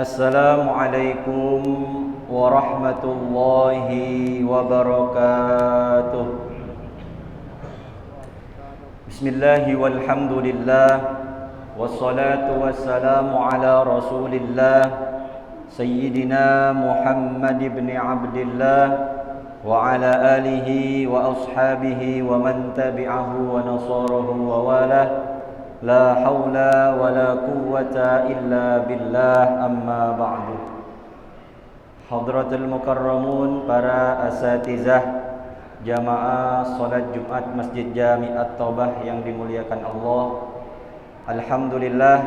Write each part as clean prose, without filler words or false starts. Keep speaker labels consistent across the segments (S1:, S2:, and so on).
S1: Assalamualaikum warahmatullahi wabarakatuh. Bismillahi walhamdulillah, wassalatu wassalamu ala rasulillah Sayyidina Muhammad ibn Abdillah wa ala alihi wa ashabihi wa man tabi'ahu wa nasarahu wa walah. La hawla wa la quwwata illa billah, amma ba'du. Hadratul mukarramun, para asatizah jamaah salat Jumat Masjid Jami At-Taubah yang dimuliakan Allah. Alhamdulillah,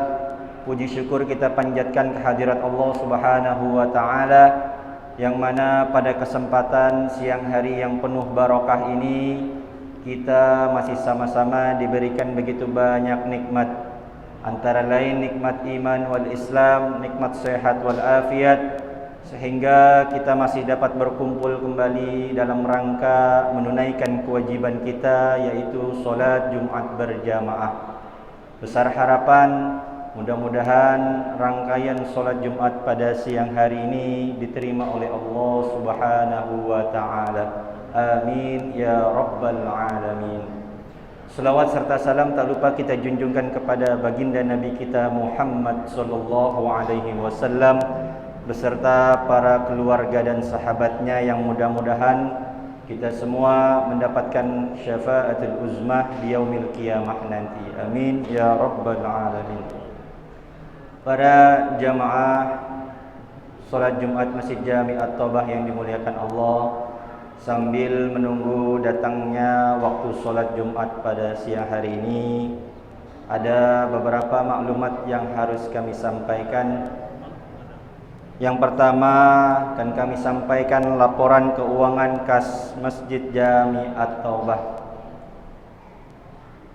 S1: puji syukur kita panjatkan kehadirat Allah Subhanahu wa taala, yang mana pada kesempatan siang hari yang penuh barakah ini kita masih sama-sama diberikan begitu banyak nikmat, antara lain nikmat iman wal Islam, nikmat sehat wal afiat, sehingga kita masih dapat berkumpul kembali dalam rangka menunaikan kewajiban kita, yaitu salat Jumat berjamaah. Besar harapan mudah-mudahan rangkaian salat Jumat pada siang hari ini diterima oleh Allah Subhanahu wa taala. Amin ya rabbal alamin. Selawat serta salam tak lupa kita junjungkan kepada baginda Nabi kita Muhammad sallallahu alaihi wasallam beserta para keluarga dan sahabatnya, yang mudah-mudahan kita semua mendapatkan syafaatul uzmah di yaumil qiyamah nanti. Amin ya rabbal alamin. Para jamaah salat Jumat Masjid Jami At-Taubah yang dimuliakan Allah, sambil menunggu datangnya waktu sholat Jumat pada siang hari ini, ada beberapa maklumat yang harus kami sampaikan. Yang pertama akan kami sampaikan laporan keuangan kas Masjid Jami At-Taubah.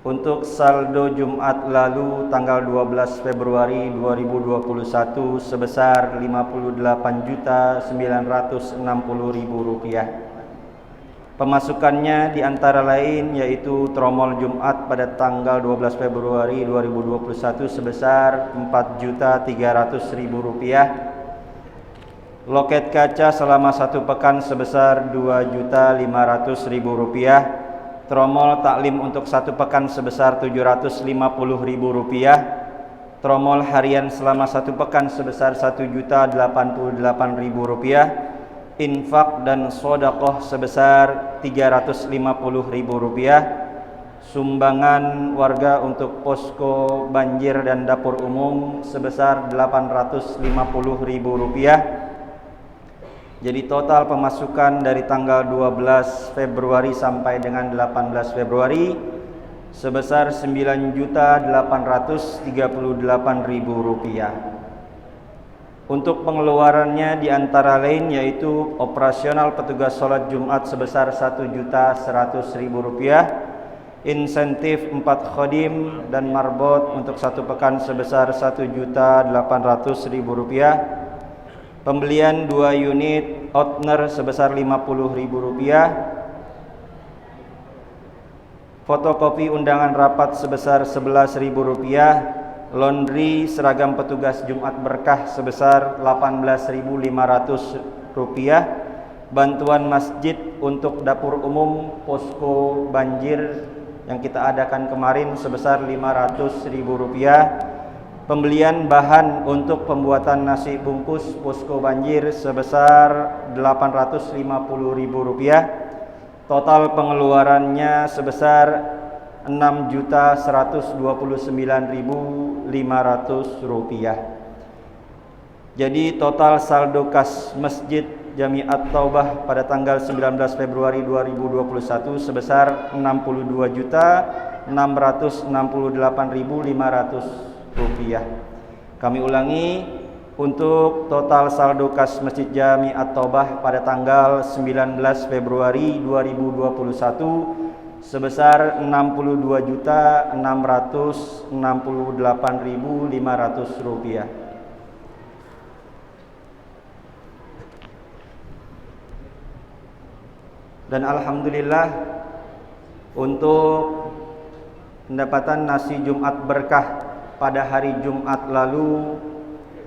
S1: Untuk saldo Jumat lalu tanggal 12 Februari 2021 sebesar Rp58.960.000. Pemasukannya di antara lain yaitu tromol Jumat pada tanggal 12 Februari 2021 sebesar Rp4.300.000. Loket kaca selama 1 pekan sebesar Rp2.500.000. Tromol taklim untuk 1 pekan sebesar Rp750.000. Tromol harian selama 1 pekan sebesar Rp1.088.000. Infak dan sedekah sebesar Rp350.000. Sumbangan warga untuk posko banjir dan dapur umum sebesar Rp850.000. Jadi total pemasukan dari tanggal 12 Februari sampai dengan 18 Februari sebesar Rp9.838.000. Untuk pengeluarannya di antara lain yaitu operasional petugas sholat Jumat sebesar Rp1.100.000, insentif 4 khodim dan marbot untuk 1 pekan sebesar Rp1.800.000, pembelian 2 unit outner sebesar Rp50.000, fotokopi undangan rapat sebesar Rp11.000, laundry seragam petugas Jumat berkah sebesar Rp18.500, bantuan masjid untuk dapur umum posko banjir yang kita adakan kemarin sebesar Rp500.000, pembelian bahan untuk pembuatan nasi bungkus posko banjir sebesar Rp850.000. Total pengeluarannya sebesar Rp6.129.500. Jadi total saldo kas Masjid Jami At-Taubah pada tanggal 19 Februari 2021 sebesar Rp6.268.500. Kami ulangi, untuk total saldo kas Masjid Jami At-Taubah pada tanggal 19 Februari 2021 sebesar Rp62.668.500. Dan alhamdulillah untuk pendapatan nasi Jumat berkah pada hari Jumat lalu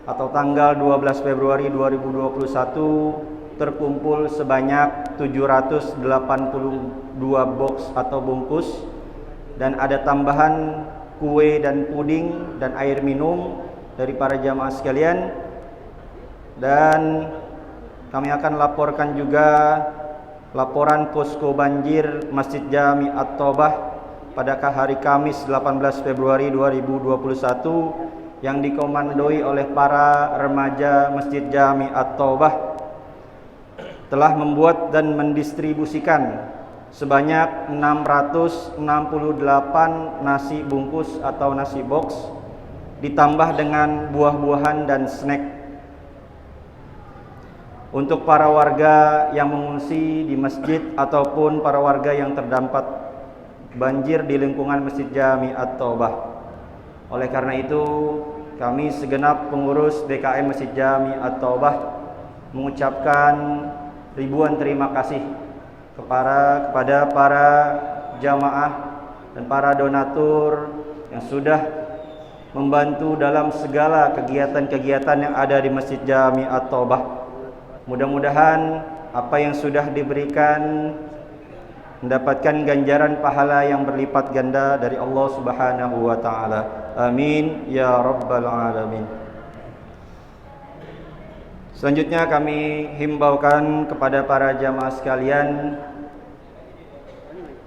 S1: atau tanggal 12 Februari 2021 terkumpul sebanyak 782 box atau bungkus, dan ada tambahan kue dan puding dan air minum dari para jamaah sekalian. Dan kami akan laporkan juga laporan posko banjir Masjid Jami At-Taubah pada hari Kamis 18 Februari 2021 yang dikomandoi oleh para remaja Masjid Jami At-Taubah telah membuat dan mendistribusikan sebanyak 668 nasi bungkus atau nasi box, ditambah dengan buah-buahan dan snack untuk para warga yang mengungsi di masjid ataupun para warga yang terdampak banjir di lingkungan Masjid Jami At-Taubah. Oleh karena itu, kami segenap pengurus DKM Masjid Jami At-Taubah mengucapkan ribuan terima kasih kepada para jamaah dan para donatur yang sudah membantu dalam segala kegiatan-kegiatan yang ada di Masjid Jami At-Taubah. Mudah-mudahan apa yang sudah diberikan mendapatkan ganjaran pahala yang berlipat ganda dari Allah Subhanahu wa taala. Amin ya rabbal alamin. Selanjutnya kami himbaukan kepada para jamaah sekalian,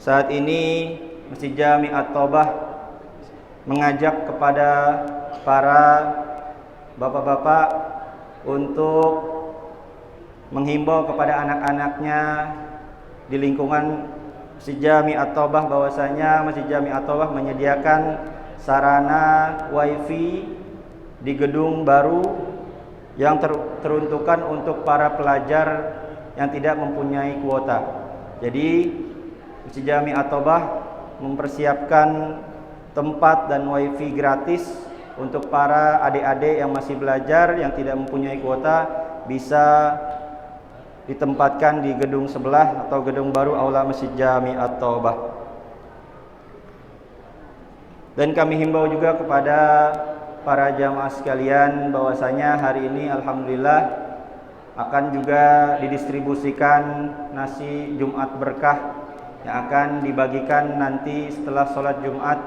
S1: saat ini Masjid Jami At-Taubah mengajak kepada para bapak-bapak untuk menghimbau kepada anak-anaknya di lingkungan Masjid Jami At-Taubah bahwasanya Masjid Jami At-Taubah menyediakan sarana wifi di gedung baru yang teruntukkan untuk para pelajar yang tidak mempunyai kuota. Jadi Masjid Jami At-Taubah mempersiapkan tempat dan wifi gratis untuk para adik-adik yang masih belajar yang tidak mempunyai kuota, bisa ditempatkan di gedung sebelah atau gedung baru Aula Masjid Jami At-Taubah. Dan kami himbau juga kepada para jamaah sekalian bahwasanya hari ini alhamdulillah akan juga didistribusikan nasi Jumat berkah yang akan dibagikan nanti setelah sholat Jumat,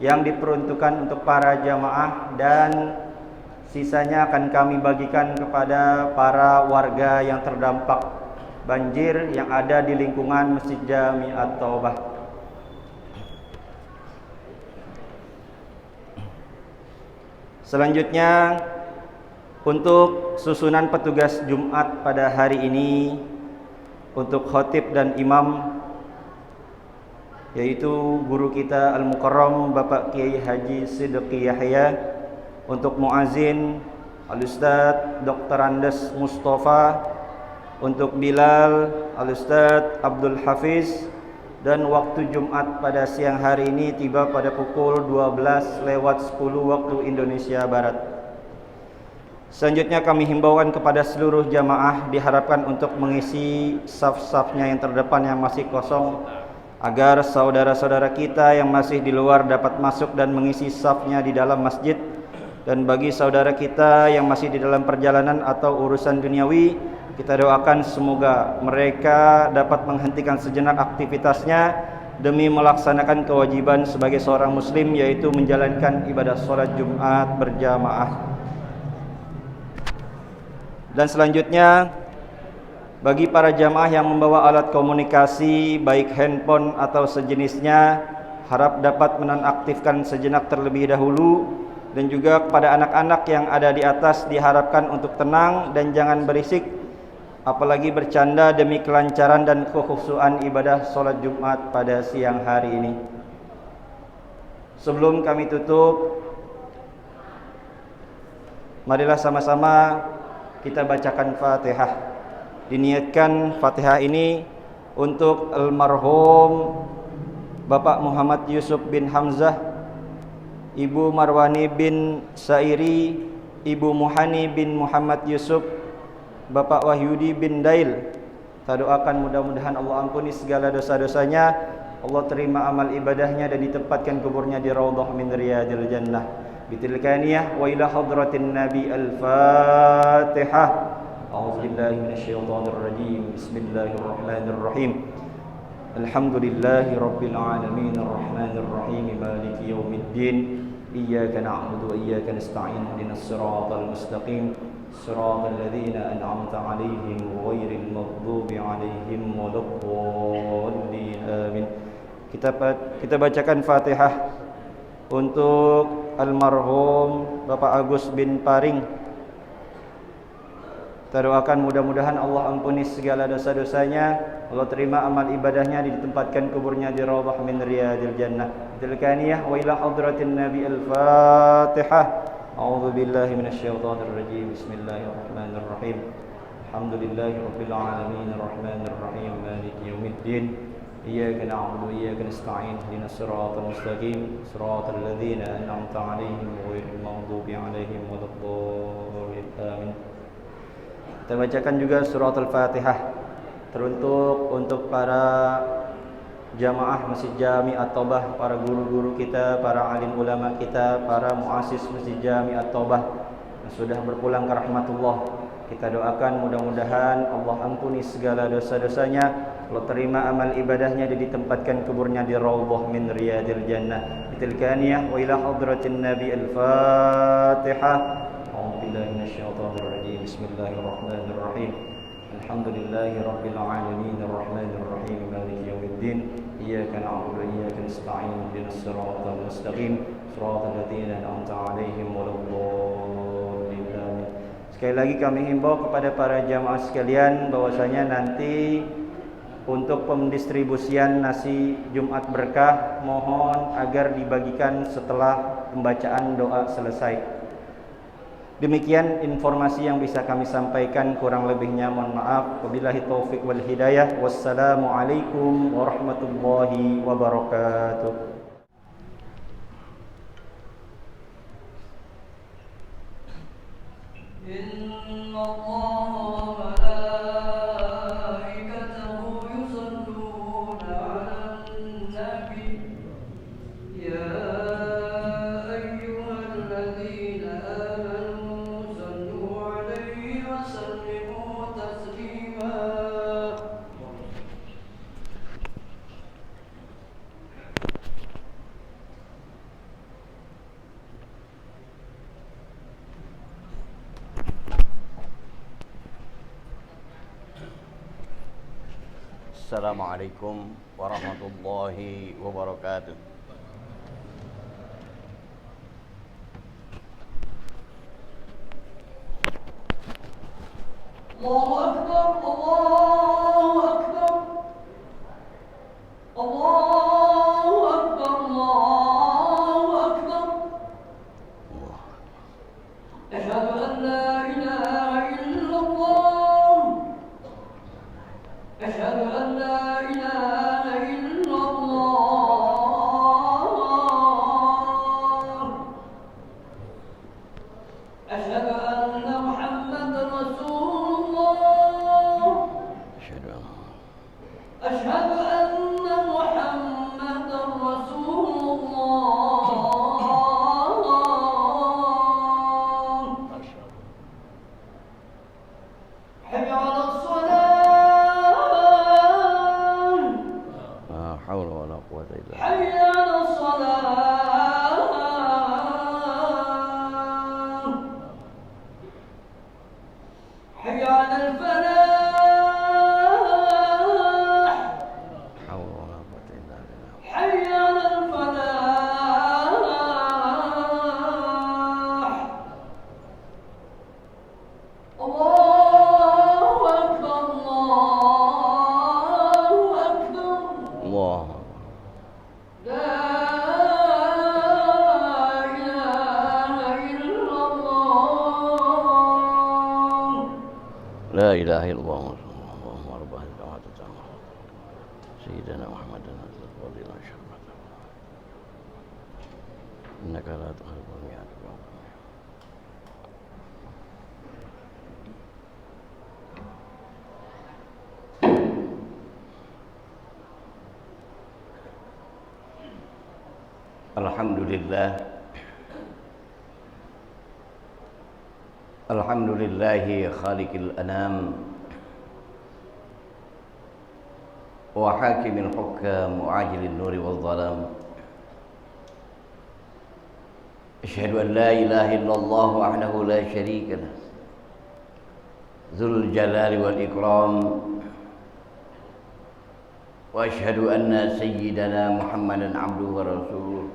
S1: yang diperuntukkan untuk para jamaah, dan sisanya akan kami bagikan kepada para warga yang terdampak banjir yang ada di lingkungan Masjid Jami At-Taubah. Selanjutnya, untuk susunan petugas Jumat pada hari ini, untuk khotib dan imam, yaitu guru kita Al-Mukarram Bapak Kiai Haji Siddiqi Yahya. Untuk muazin Al-Ustadz Dr. Andes Mustafa, untuk Bilal Al-Ustadz Abdul Hafiz, dan waktu Jumat pada siang hari ini tiba pada pukul 12:10 waktu Indonesia Barat. Selanjutnya kami himbaukan kepada seluruh jamaah diharapkan untuk mengisi saf-safnya yang terdepan yang masih kosong, agar saudara-saudara kita yang masih di luar dapat masuk dan mengisi safnya di dalam masjid. Dan bagi saudara kita yang masih di dalam perjalanan atau urusan duniawi, kita doakan semoga mereka dapat menghentikan sejenak aktivitasnya demi melaksanakan kewajiban sebagai seorang muslim, yaitu menjalankan ibadah sholat Jumat berjamaah. Dan selanjutnya, bagi para jamaah yang membawa alat komunikasi baik handphone atau sejenisnya, harap dapat menonaktifkan sejenak terlebih dahulu. Dan juga kepada anak-anak yang ada di atas diharapkan untuk tenang dan jangan berisik, apalagi bercanda, demi kelancaran dan kekhusyuan ibadah sholat Jumat pada siang hari ini. Sebelum kami tutup, marilah sama-sama kita bacakan Fatihah. Diniatkan Fatihah ini untuk almarhum Bapak Muhammad Yusuf bin Hamzah, Ibu Marwani bin Sairi, Ibu Muhani bin Muhammad Yusuf, Bapak Wahyudi bin Dail. Kita doakan mudah-mudahan Allah ampuni segala dosa-dosanya, Allah terima amal ibadahnya dan ditempatkan kuburnya di Raudhah min Riyadil Jannah. bitilkaniyah wa ila hadratin nabi al-fatihah. A'udzubillahi minasyaitonir rajim. Bismillahirrahmanirrahim. Alhamdulillahi rabbil alamin arrahmanir rahim maliki yaumiddin. Iyyaka na'budu wa iyyaka nasta'in ihdinas siratal mustaqim siratal ladzina an'amta 'alaihim ghairil maghdubi 'alaihim waladdallin. Amin. Kita bacakan Fatihah untuk almarhum Bapak Agus bin Paring. Kita doakan mudah-mudahan Allah ampuni segala dosa-dosanya, Allah terima amal ibadahnya, ditempatkan kuburnya di raudhah min riyadil jannah. Tilkaniyah wa ila hadratin nabi al-fatihah. A'udzu billahi minasyaitonir rajim. Bismillahirrahmanirrahim. Alhamdulillahi rabbil alamin arrahmanir rahim maliki yaumiddin. Iyyaka na'budu wa iyyaka nasta'in ihdinas siratal mustaqim siratal ladzina an'amta 'alaihim ghairil maghdubi 'alaihim waladdallin. Amin. Kita bacakan juga surat Al-Fatihah teruntuk untuk para jamaah Masjid Jami At-Taubah, para guru-guru kita, para alim ulama kita, para muassis Masjid Jami At-Taubah yang sudah berpulang ke rahmatullah. Kita doakan mudah-mudahan Allah ampuni segala dosa-dosanya, Allah terima amal ibadahnya, dan ditempatkan kuburnya di raudhah min riyadil jannah. Bitilkaniyah wa ila hadratin nabi al-fatihah. A'udzubillahi minasyaitonir rajim. Bismillahirrahmanirrahim. Alhamdulillahi rabbil alamin arrahmanir rahim maliki yaumiddin. Iyyaka na'budu wa iyyaka nasta'in ihdinas siratal mustaqim siratal ladzina an'amta 'alaihim waladdallin. Sekali lagi kami himbau kepada para jamaah sekalian bahwasanya nanti untuk pendistribusian nasi Jumat berkah mohon agar dibagikan setelah pembacaan doa selesai. Demikian informasi yang bisa kami sampaikan, kurang lebihnya mohon maaf. Wabillahi taufik wal hidayah. Wassalamualaikum warahmatullahi wabarakatuh.
S2: Assalamualaikum warahmatullahi wabarakatuh.
S3: Allahu Akbar, Allahu Akbar, Allahu Akbar, Allahu Akbar. Asyhadu an la ilaha illallah. Asyhadu an la ilaha illallah. Asyhadu anna Muhammadar Rasulullah. Asyhadu anna Muhammadar Rasulullah. Hayya 'alas salah.
S2: La haula wala quwwata illa billah.
S3: Hayya 'alas salah. Hayya 'alal falah.
S2: Haula wala quwwata illa billah.
S3: Hayya 'alal falah. Allahu Akbar, Allahu Akbar.
S2: Allah.
S3: La ilaha illallah.
S2: La ilaha illallah. Allahumma rabb hadhihi ad-da'wati at-tammah. Sayyidina Muhammadan radhiyallahu anhu. Innaka la tukhlifu al-mi'ad. Alhamdulillah Alhamdulillahi khaliqil anam wa hakimil hukam wa ajilin nuri wal zalam. Asyhadu an la ilaha illallah wahdahu la syarika lah, dzul jalali wal ikram. Wa asyhadu anna sayyidana Muhammadan abduhu wa rasuluh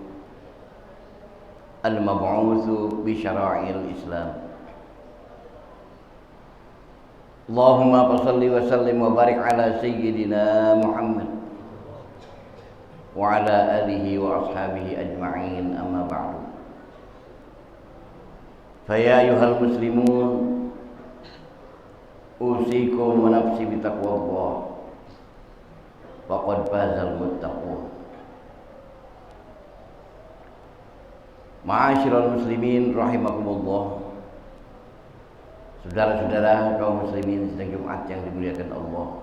S2: al-mab'utsu bi syara'il Islam. Allahumma salli wa sallim wa barik ala sayyidina Muhammad wa ala alihi wa ashabihi ajma'in, amma ba'du. Fa ya ayyuhal muslimun, usikum wa nafsi bi taqwallah, faqad fazal muttaqun. Ma'asyiral muslimin rahimakumullah. Saudara-saudara kaum muslimin sidang Jumat yang dimuliakan Allah,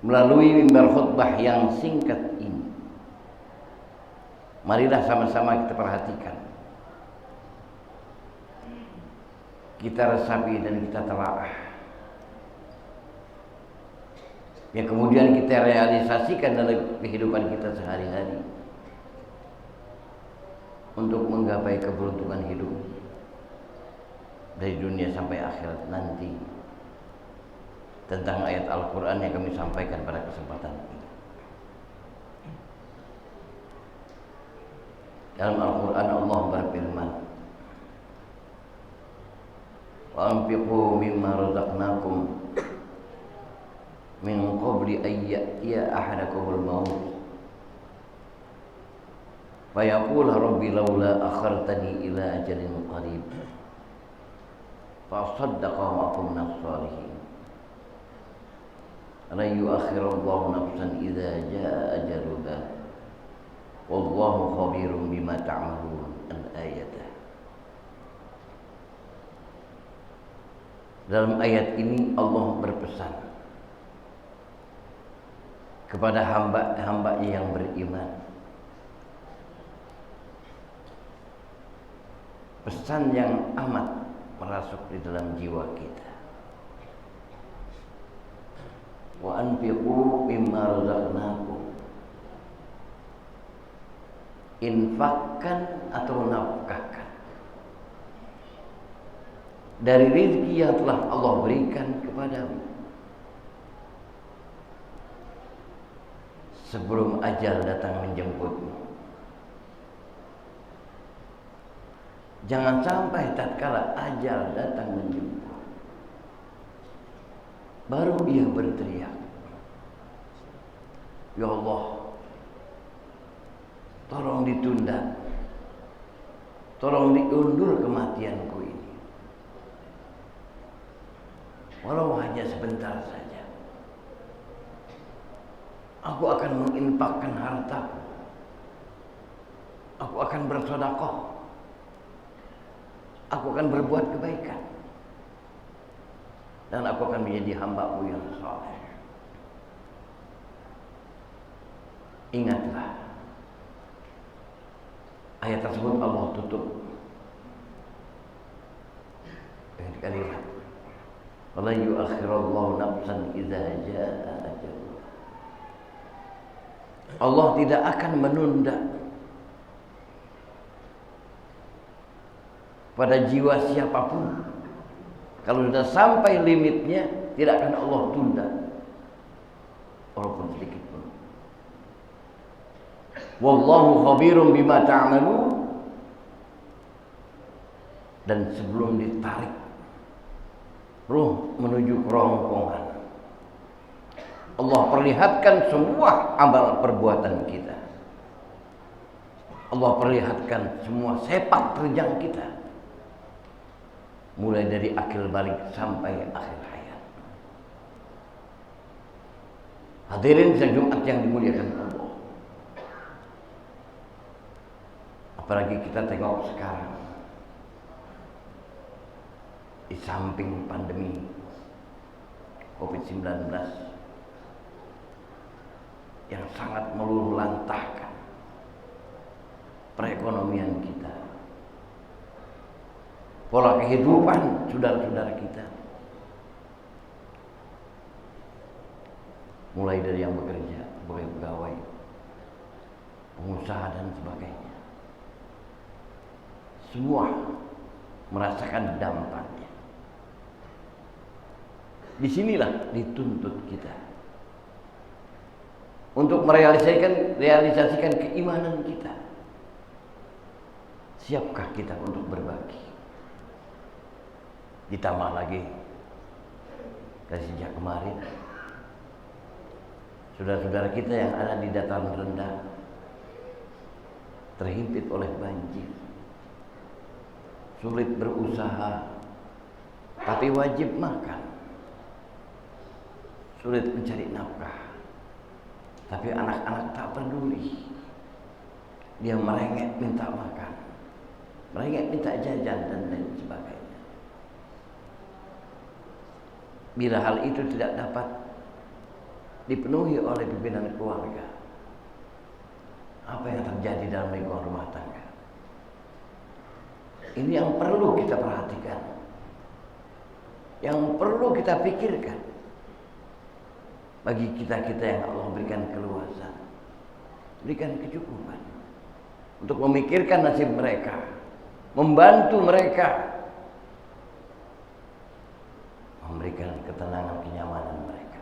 S2: melalui mimbar khutbah yang singkat ini, marilah sama-sama kita perhatikan, kita resapi dan kita telaah, yang kemudian kita realisasikan dalam kehidupan kita sehari-hari untuk menggapai keberuntungan hidup dari dunia sampai akhirat nanti. Tentang ayat Al-Quran yang kami sampaikan pada kesempatan ini. Dalam Al-Quran Allah berfirman, wa anfiqu mimma razaqnakum min qabli an ya'tiya ahadakumul maut fa yaqul rabbi laula akhartani ila ajalin qarib fa saddaqa wa akun minas shalihin. La yu'akhirullahu nafsan idza jaa ajaluha wallahu khabirum bima ta'malun. Al-ayat. Dalam ayat ini Allah berpesan kepada hamba-hambanya yang beriman, pesan yang amat merasuk di dalam jiwa kita. Wa anfiqu mimma razaqnakum, infakkan atau nafkahkan dari rezeki yang telah Allah berikan kepadamu sebelum ajal datang menjemputmu. Jangan sampai tatkala ajal datang menjemput baru ia berteriak, ya Allah, tolong ditunda, tolong diundur kematianku ini, walau hanya sebentar saja. Aku akan menginfakkan hartaku, aku akan bersedekah, aku akan berbuat kebaikan, dan aku akan menjadi hamba-Mu yang saleh. Ingatlah, ayat tersebut Allah tutup dengan kalimat, wala yu'akhirullahu nafsan idza jaa ajaluha. Allah tidak akan menunda pada jiwa siapapun. Kalau sudah sampai limitnya, tidak akan Allah tunda walaupun sedikit pun. Wallahu khabirum bima ta'malun. Dan sebelum ditarik ruh menuju kerongkongan, Allah perlihatkan semua amal perbuatan kita. Allah perlihatkan semua sepak terjang kita, mulai dari akil balik sampai akhir hayat. Hadirin sidang Jumat yang dimuliakan Allah, apalagi kita tengok sekarang, di samping pandemi COVID-19 yang sangat meluluhlantahkan perekonomian kita, pola kehidupan saudara-saudara kita. Mulai dari yang bekerja sebagai pegawai, pengusaha dan sebagainya. Semua merasakan dampaknya. Disinilah dituntut kita untuk merealisasikan keimanan kita. Siapkah kita untuk berbagi? Ditambah lagi dari sejak kemarin, saudara-saudara kita yang ada di dataran rendah terhimpit oleh banjir, sulit berusaha, tapi wajib makan, sulit mencari nafkah, tapi anak-anak tak peduli. Dia merengek minta makan, merengek minta jajan dan lain sebagainya. Bila hal itu tidak dapat dipenuhi oleh pimpinan keluarga, apa yang terjadi dalam lingkungan rumah tangga? Ini yang perlu kita perhatikan, yang perlu kita pikirkan. Bagi kita-kita yang Allah berikan keluasan, berikan kecukupan untuk memikirkan nasib mereka, membantu mereka, memberikan ketenangan, kenyamanan mereka.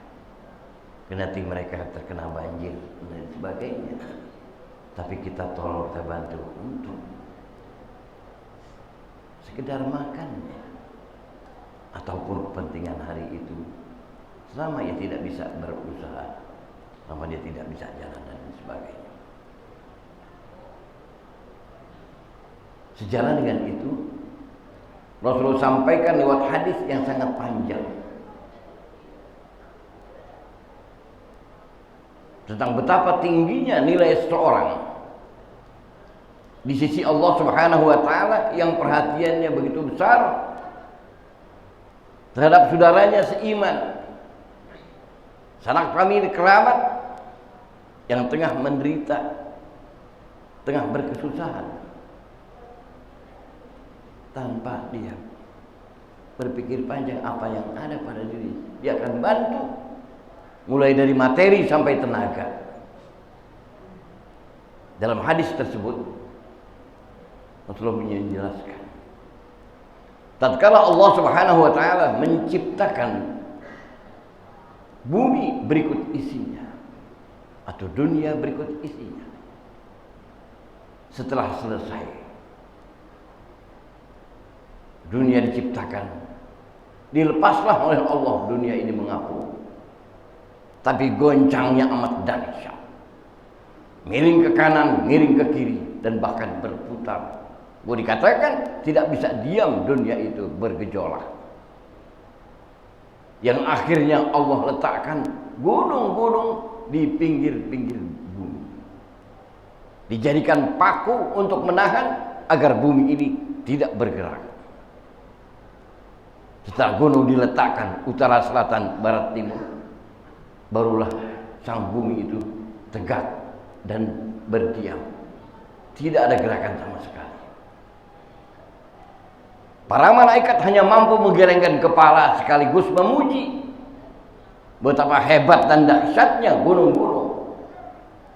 S2: Kendati mereka terkena banjir dan sebagainya, tapi kita tolong, kita bantu untuk sekedar makannya ataupun kepentingan hari itu. Selama ia tidak bisa berusaha, selama dia tidak bisa jalan dan sebagainya. Sejalan dengan itu, Rasulullah sampaikan lewat hadis yang sangat panjang tentang betapa tingginya nilai seseorang di sisi Allah Subhanahu wa taala yang perhatiannya begitu besar terhadap saudaranya seiman, sanak famili kerabat yang tengah menderita, tengah berkesusahan, tanpa dia berpikir panjang apa yang ada pada diri, dia akan bantu mulai dari materi sampai tenaga. Dalam hadis tersebut Rasulullah menjelaskan, tatkala Allah Subhanahu wa taala menciptakan bumi berikut isinya atau dunia berikut isinya, setelah selesai dunia diciptakan, dilepaslah oleh Allah dunia ini mengapung, tapi goncangnya amat dahsyat, miring ke kanan, miring ke kiri, dan bahkan berputar. Boleh dikatakan tidak bisa diam dunia itu bergejolak, yang akhirnya Allah letakkan gunung-gunung di pinggir-pinggir bumi, dijadikan paku untuk menahan agar bumi ini tidak bergerak. Setelah gunung diletakkan utara, selatan, barat, timur, barulah sang bumi itu tegak dan berdiam, tidak ada gerakan sama sekali. Para malaikat hanya mampu menggelengkan kepala sekaligus memuji betapa hebat dan dahsyatnya gunung-gunung.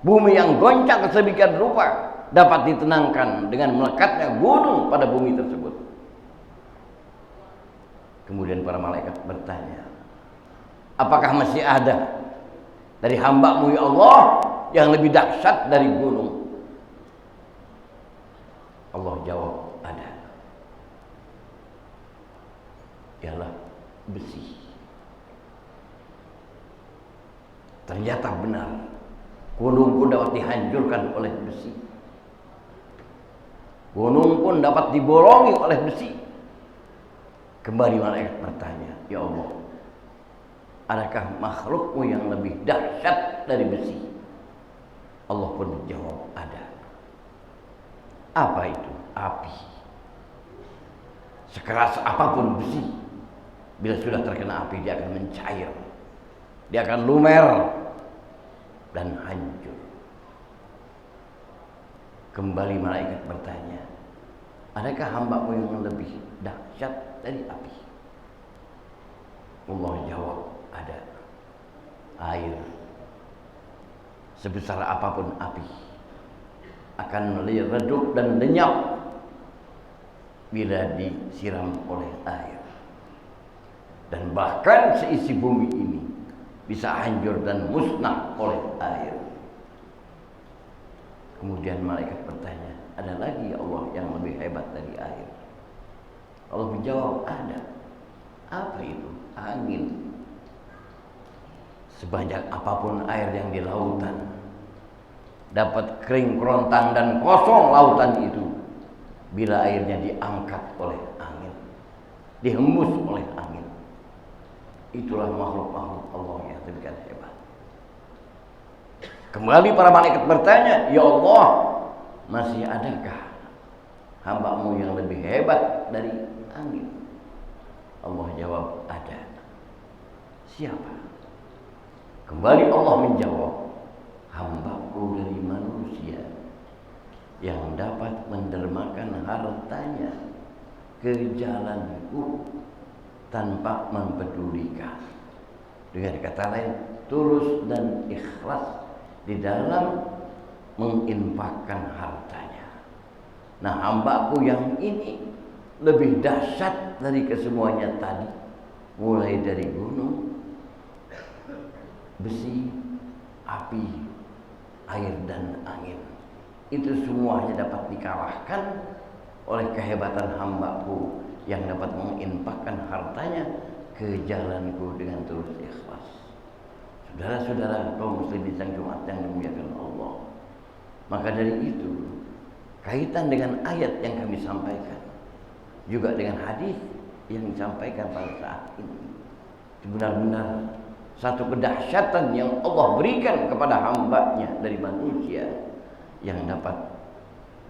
S2: Bumi yang goncang sedemikian rupa dapat ditenangkan dengan melekatnya gunung pada bumi tersebut. Kemudian para malaikat bertanya, apakah masih ada dari hamba-Mu ya Allah yang lebih dahsyat dari gunung? Allah jawab, ada. Ialah besi. Ternyata benar, gunung pun dapat dihancurkan oleh besi, gunung pun dapat dibolongi oleh besi. Kembali malaikat bertanya, ya Allah, adakah makhluk-Mu yang lebih dahsyat dari besi? Allah pun menjawab, ada. Apa itu? Api. Sekeras apapun besi, bila sudah terkena api dia akan mencair, dia akan lumer dan hancur. Kembali malaikat bertanya, adakah hamba-Mu yang lebih dahsyat dari api? Allah jawab, ada. Air sebesar apapun api akan redup dan lenyap bila disiram oleh air. Dan bahkan seisi bumi ini bisa hancur dan musnah oleh air. Kemudian malaikat bertanya, ada lagi ya Allah yang lebih hebat dari air? Allah menjawab, ada. Apa itu? Angin. Sebanyak apapun air yang di lautan, dapat kering kerontang dan kosong lautan itu bila airnya diangkat oleh angin, dihembus oleh angin. Itulah makhluk-makhluk Allah yang demikian hebat. Kembali para malaikat bertanya, ya Allah, masih adakah hamba-Mu yang lebih hebat dari angin? Allah jawab, ada. Siapa? Kembali Allah menjawab, hamba-Ku dari manusia yang dapat mendermakan hartanya ke jalan-Ku tanpa mempedulikan. Dengan kata lain, tulus dan ikhlas di dalam menginfakkan hartanya. Nah, hamba-Ku yang ini lebih dahsyat dari kesemuanya tadi, mulai dari gunung, besi, api, air dan angin. Itu semuanya dapat dikalahkan oleh kehebatan hamba-Ku yang dapat menginfakkan hartanya ke jalan-Ku dengan tulus ikhlas. Saudara-saudara kaum muslimin sang Jumat yang dimuliakan Allah, maka dari itu kaitan dengan ayat yang kami sampaikan, juga dengan hadis yang disampaikan pada saat ini, itu benar-benar satu kedahsyatan yang Allah berikan kepada hamba-Nya dari manusia yang dapat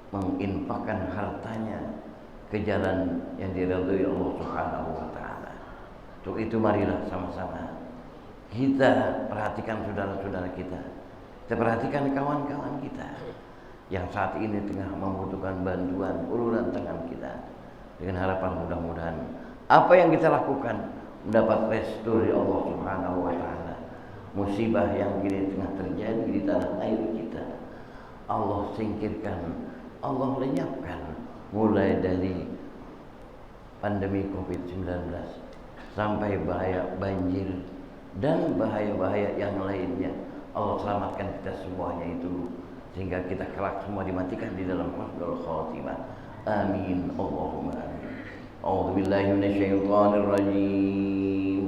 S2: menginfakkan hartanya ke jalan yang diridhoi Allah Subhanahu wa taala. Untuk itu marilah sama-sama kita perhatikan saudara-saudara kita. Kita perhatikan kawan-kawan kita yang saat ini tengah membutuhkan bantuan uluran tangan kita. Dengan harapan mudah-mudahan apa yang kita lakukan mendapat restu dari Allah Subhanahu wa taala. Musibah yang kini tengah terjadi di tanah air kita, Allah singkirkan, Allah lenyapkan, mulai dari pandemi Covid-19 sampai bahaya banjir dan bahaya-bahaya yang lainnya. Allah selamatkan kita semuanya itu, sehingga kita kelak semua dimatikan di dalam husnul khatimah. Amin Allahumma amin. A'udzu billahi minasyaitonir rajim.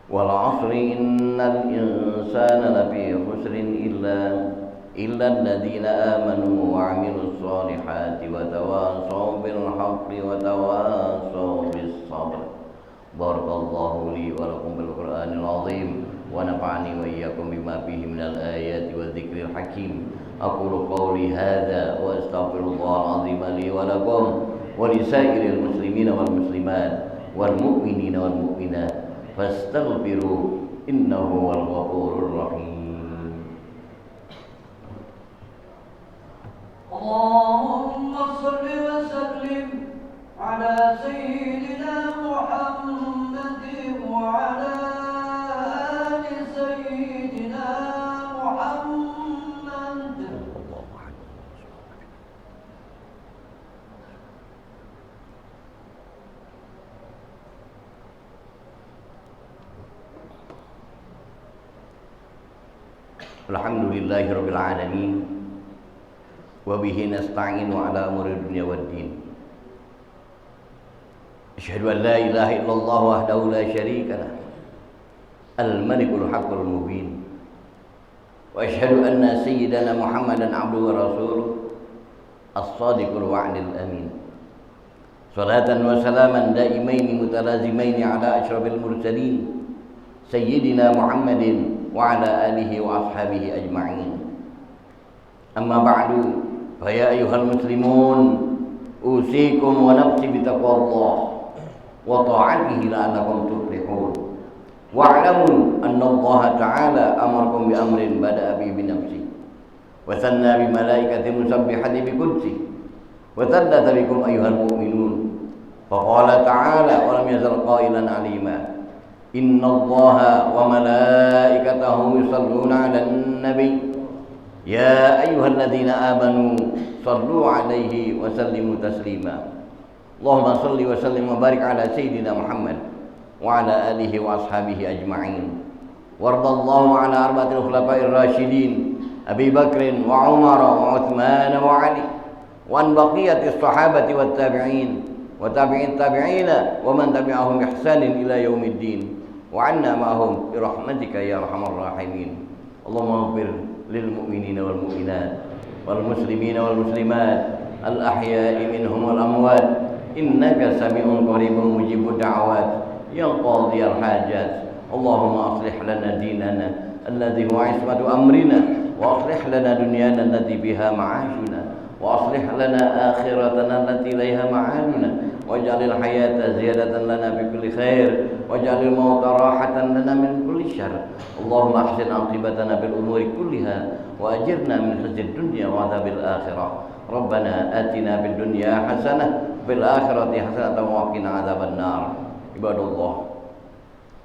S2: Wal 'asri innal insana lafi khusrin illa alladziina aamanu wa 'amilus shaalihati wa tawaasaw bil haqqi wa tawaasaw bis sabr. Barakallahu li wa lakum bil Qur'anil 'azim wa nafa'ani wa iyyakum bima fihi minal ayati wa dzikril hakim. Aqulu qawli hadza wa astaghfirullahal 'azim li wa lakum wa lisairil muslimina wal muslimat wal mu'minina wal mu'minat fastaghfiru innahu wal ghafurur rahim.
S3: Allahumma salli wa sallim ala sayyidina Muhammadin wa ala ali sayyidina Muhammad.
S2: Alhamdulillahirabbil alamin wa bihi nasta'inu ala umuri dunya waddin. Asyhadu an la ilaha illallah wahdahu la syarika lah, al-malikul haqqul mubin. Wa asyhadu anna sayyidana Muhammadan abduhu wa rasuluh, as-sadiqul wa'dil amin. Salatan wa salaman daimaini mutalazimaini ala asyrafil mursalin sayyidina Muhammadin wa ala alihi wa ashabihi ajma'in. Amma ba'du, fa ya ayyuhal muslimun, usikum wa nafsi bi taqwallah wa ta'atihi la'allakum tuflihun. Wa'lamu anna Allah ta'ala amarakum bi amrin bada'a bi nafsi wa sanna bi malaikati musabbihati bi qudsi وثلث بكم أيها المؤمنون فقال تعالى ولم يزل قائلا عليما إن الله وملائكته يصلون على النبي يا أيها الذين آمنوا صلوا عليه وسلموا تسليما اللهم صل وسلم وبارك على سيدنا محمد وعلى آله وأصحابه أجمعين وارض اللهم على أربعة الخلفاء الراشدين أبي بكر وعمر وعثمان وعلي وعن بقية الصحابة والتابعين وتابعين التابعين ومن تبعهم بإحسان إلى يوم الدين وعنا معهم برحمتك يا أرحم الراحمين اللهم اغفر للمؤمنين والمؤمنات والمسلمين والمسلمات الأحياء منهم والأموات إنك سميع قريب مجيب الدعوات يا قاضي الحاجات اللهم أصلح لنا ديننا الذي هو عصمة أمرنا وأصلح لنا دنيانا التي بها معاشنا وأصلح لنا آخرتنا التي إليها معادنا واجعل الحياة زيادة لنا في كل خير واجعل الموت راحة لنا من كل شر اللهم أحسن عاقبتنا في الأمور كلها وأجرنا من خزي الدنيا وعذاب الآخرة ربنا آتنا في الدنيا حسنة وفي الآخرة حسنة وقنا عذاب النار عباد الله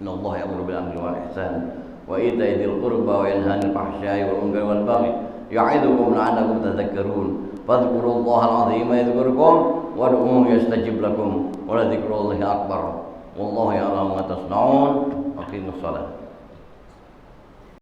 S2: إن الله يأمر بالعدل والإحسان وإيتاء ذي القربى وينهى عن الفحشاء والمنكر والبغي يعظكم لعلكم تذكرون فاذكروا الله العظيم يذكركم وادعوه يستجب لكم ولذكر الله أكبر والله يعلم ما تصنعون أقيموا الصلاة